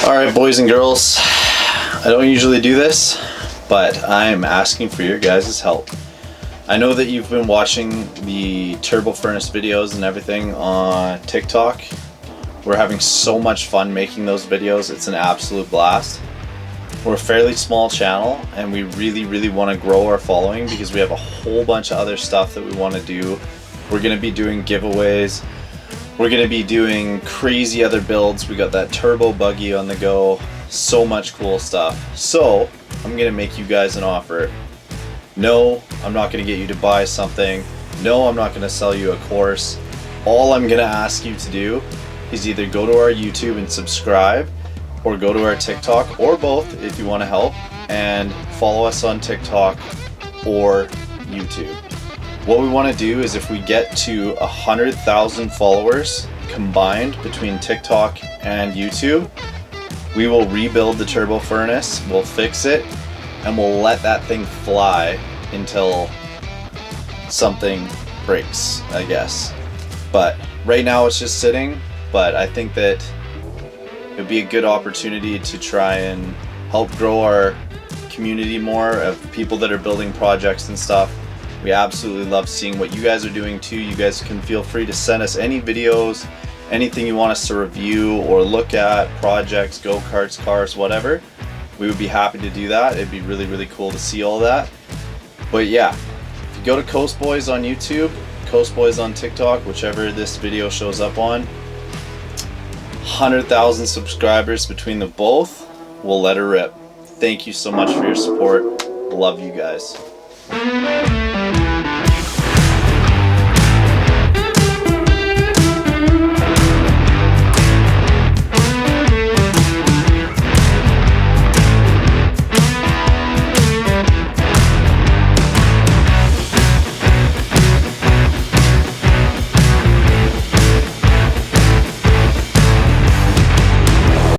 Alright, boys and girls, I don't usually do this, but I'm asking for your guys' help. I know that you've been watching the turbo furnace videos and everything on TikTok. We're having so much fun making those videos. It's an absolute blast. We're a fairly small channel and we really want to grow our following because we have a whole bunch of other stuff that we want to do. We're going to be doing giveaways. We're going to be doing crazy other builds. We got that turbo buggy on the go. So much cool stuff. So I'm going to make you guys an offer. No, I'm not going to get you to buy something. No, I'm not going to sell you a course. All I'm going to ask you to do is either go to our YouTube and subscribe, or go to our TikTok, or both if you want to help, and follow us on TikTok or YouTube. What we want to do is, if we get to 100,000 followers combined between TikTok and YouTube, we will rebuild the turbo furnace, we'll fix it, and we'll let that thing fly until something breaks, I guess. But right now it's just sitting, but I think that it would be a good opportunity to try and help grow our community more of people that are building projects and stuff. We absolutely love seeing what you guys are doing too. You guys can feel free to send us any videos, anything you want us to review or look at, projects, go-karts, cars, whatever. We would be happy to do that. It'd be really cool to see all that. But yeah, if you go to Coast Boys on YouTube, Coast Boys on TikTok, whichever this video shows up on, 100,000 subscribers between the both, we'll let her rip. Thank you so much for your support. Love you guys.